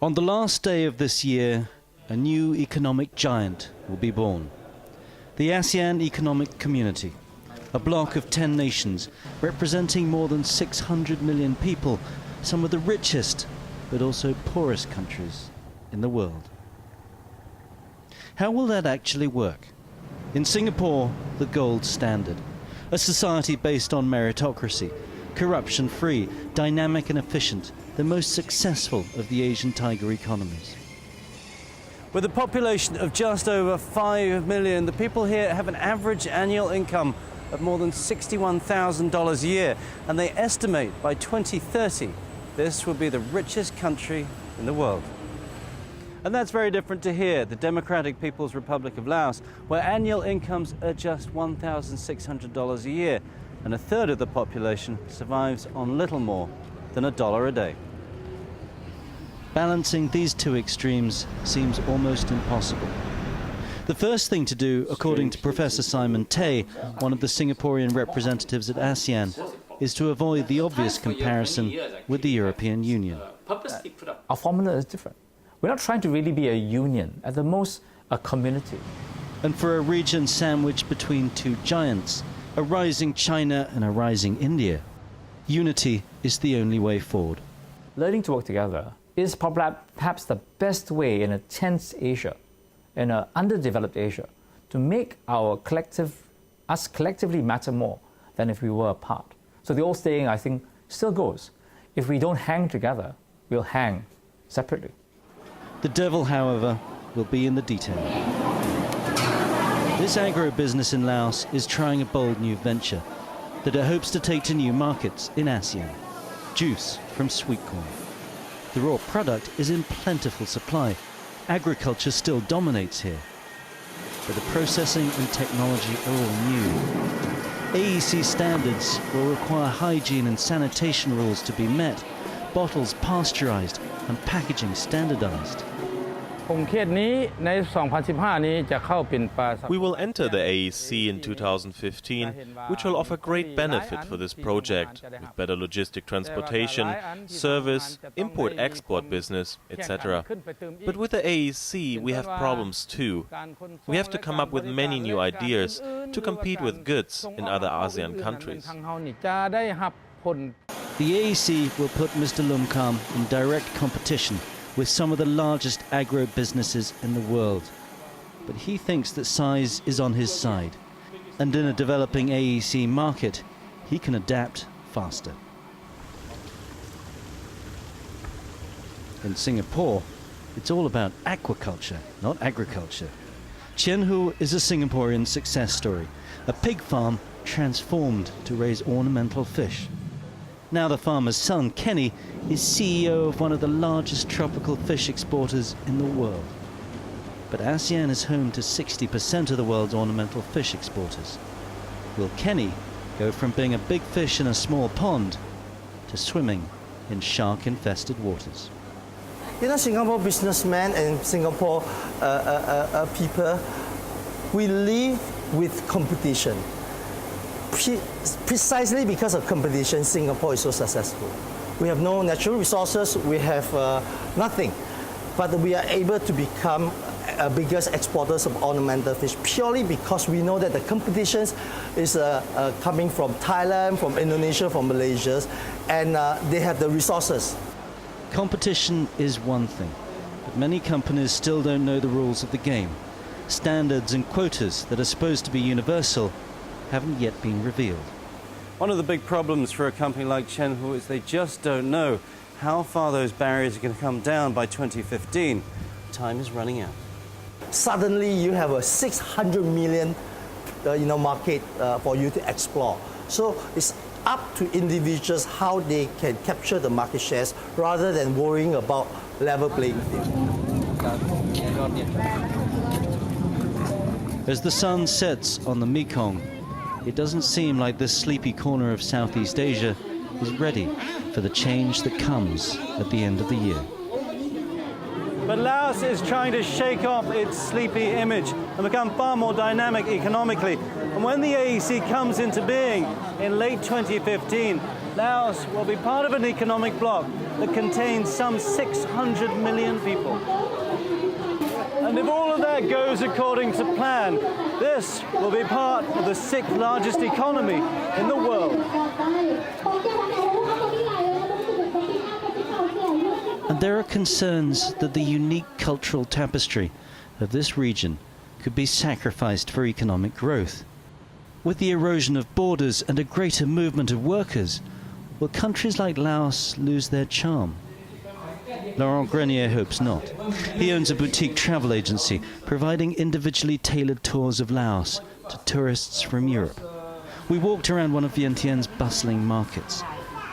On the last day of this year, a new economic giant will be born. The Asean Economic Community, a bloc of 10 nations representing more than 600 million people, some of the richest but also poorest countries in the world. How will that actually work? In Singapore, the gold standard, a society based on meritocracy, corruption-free, dynamic and efficient, the most successful of the Asian tiger economies. With a population of just over 5 million, the people here have an average annual income of more than $61,000 a year, and they estimate by 2030 this will be the richest country in the world. And that's very different to here, the Democratic People's Republic of Laos, where annual incomes are just $1,600 a year, and a third of the population survives on little more than $1 a day. Balancing these two extremes seems almost impossible. The first thing to do, according to Professor Simon Tay, one of the Singaporean representatives at ASEAN, is to avoid the obvious comparison with the European Union. Our formula is different. We're not trying to really be a union, at the most a community. And for a region sandwiched between two giants, a rising China and a rising India, unity is the only way forward. Learning to work together is perhaps the best way in a tense Asia, in an underdeveloped Asia, to make us collectively matter more than if we were apart. So the old saying, I think, still goes. If we don't hang together, we'll hang separately. The devil, however, will be in the detail. This agro-business in Laos is trying a bold new venture that it hopes to take to new markets in ASEAN. Juice from sweet corn. The raw product is in plentiful supply. Agriculture still dominates here. But the processing and technology are all new. AEC standards will require hygiene and sanitation rules to be met, bottles pasteurized and packaging standardized. We will enter the AEC in 2015, which will offer great benefit for this project, with better logistic transportation, service, import-export business, etc. But with the AEC, we have problems too. We have to come up with many new ideas to compete with goods in other ASEAN countries. The AEC will put Mr. Lumkam in direct competition with some of the largest agro-businesses in the world. But he thinks that size is on his side, and in a developing AEC market, he can adapt faster. In Singapore, it's all about aquaculture, not agriculture. Cheng is a Singaporean success story, a pig farm transformed to raise ornamental fish. Now the farmer's son, Kenny, is CEO of one of the largest tropical fish exporters in the world. But ASEAN is home to 60% of the world's ornamental fish exporters. Will Kenny go from being a big fish in a small pond to swimming in shark-infested waters? You know, Singapore businessmen and Singapore people, we live with competition. Precisely because of competition, Singapore is so successful. We have no natural resources, we have nothing, but we are able to become biggest exporters of ornamental fish purely because we know that the competition is coming from Thailand, from Indonesia, from Malaysia, and they have the resources. Competition is one thing, but many companies still don't know the rules of the game. Standards and quotas that are supposed to be universal haven't yet been revealed. One of the big problems for a company like Cheng is they just don't know how far those barriers are going to come down by 2015. Time is running out. Suddenly you have a 600 million market for you to explore. So it's up to individuals how they can capture the market shares rather than worrying about level playing field. As the sun sets on the Mekong, it doesn't seem like this sleepy corner of Southeast Asia is ready for the change that comes at the end of the year. But Laos is trying to shake off its sleepy image and become far more dynamic economically. And when the AEC comes into being in late 2015, Laos will be part of an economic bloc that contains some 600 million people. And if all of that goes according to plan, this will be part of the 6th largest economy in the world. And there are concerns that the unique cultural tapestry of this region could be sacrificed for economic growth. With the erosion of borders and a greater movement of workers, will countries like Laos lose their charm? Laurent Grenier hopes not. He owns a boutique travel agency providing individually tailored tours of Laos to tourists from Europe. We walked around one of Vientiane's bustling markets,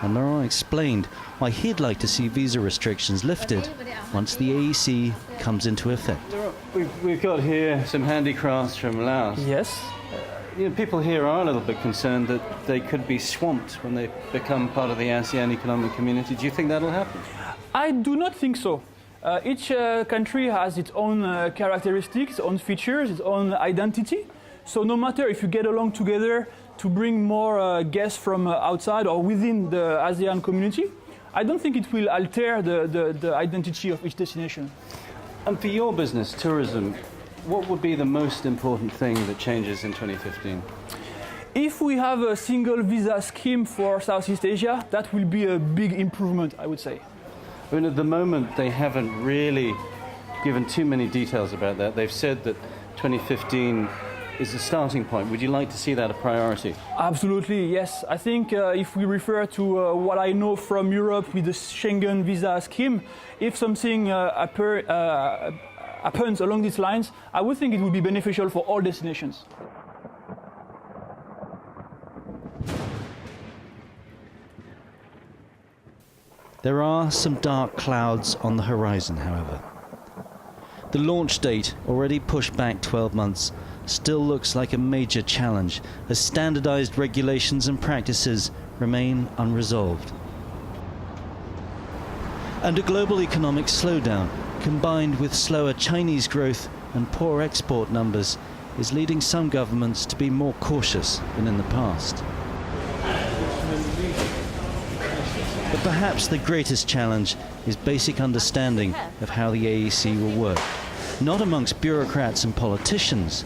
and Laurent explained why he'd like to see visa restrictions lifted once the AEC comes into effect. We've got here some handicrafts from Laos. Yes. People here are a little bit concerned that they could be swamped when they become part of the Asean economic community. Do you think that'll happen? I do not think so. Each country has its own characteristics, its own features, its own identity. So no matter if you get along together to bring more guests from outside or within the ASEAN community, I don't think it will alter the identity of each destination. And for your business, tourism, what would be the most important thing that changes in 2015? If we have a single visa scheme for Southeast Asia, that will be a big improvement, I would say. I mean, at the moment, they haven't really given too many details about that. They've said that 2015 is the starting point. Would you like to see that a priority? Absolutely, yes. I think if we refer to what I know from Europe with the Schengen visa scheme, if something happens along these lines, I would think it would be beneficial for all destinations. There are some dark clouds on the horizon, however. The launch date, already pushed back 12 months, still looks like a major challenge as standardized regulations and practices remain unresolved. And a global economic slowdown, combined with slower Chinese growth and poor export numbers, is leading some governments to be more cautious than in the past. But perhaps the greatest challenge is basic understanding of how the AEC will work, not amongst bureaucrats and politicians,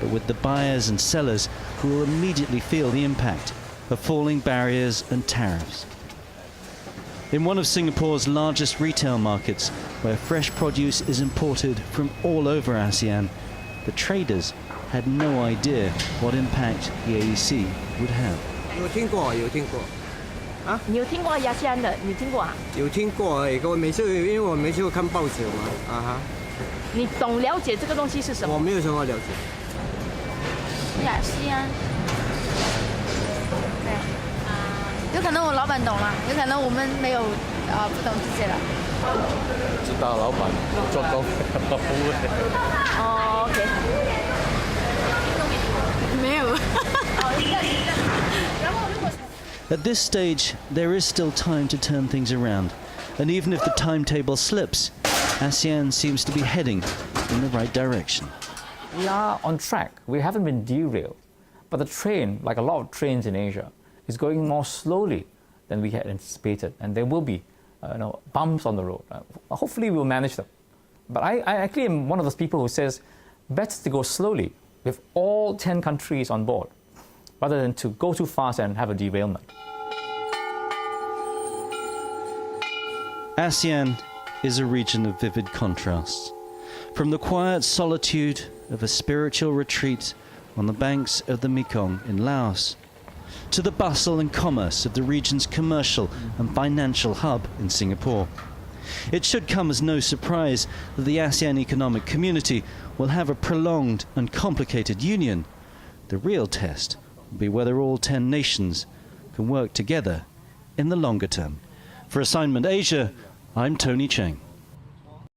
but with the buyers and sellers who will immediately feel the impact of falling barriers and tariffs. In one of Singapore's largest retail markets, where fresh produce is imported from all over ASEAN, the traders had no idea what impact the AEC would have. 有听过。啊？你有听过亚细安的？你听过啊？有听过而已，因为我每次都看报纸嘛，啊哈。你懂了解这个东西是什么？我没有什么了解。亚细安，对，有可能我老板懂了，有可能我们没有不懂这些了。知道老板做工不会。哦 ，OK。没有。然后如果。 At this stage, there is still time to turn things around, and even if the timetable slips, ASEAN seems to be heading in the right direction. We are on track. We haven't been derailed. But the train, like a lot of trains in Asia, is going more slowly than we had anticipated. And there will be bumps on the road. Hopefully we'll manage them. But I actually am one of those people who says, better to go slowly with all 10 countries on board, rather than to go too fast and have a derailment. ASEAN is a region of vivid contrasts. From the quiet solitude of a spiritual retreat on the banks of the Mekong in Laos, to the bustle and commerce of the region's commercial and financial hub in Singapore. It should come as no surprise that the ASEAN Economic Community will have a prolonged and complicated union. The real test will be whether all 10 nations can work together in the longer term. For Assignment Asia, I'm Tony Cheng.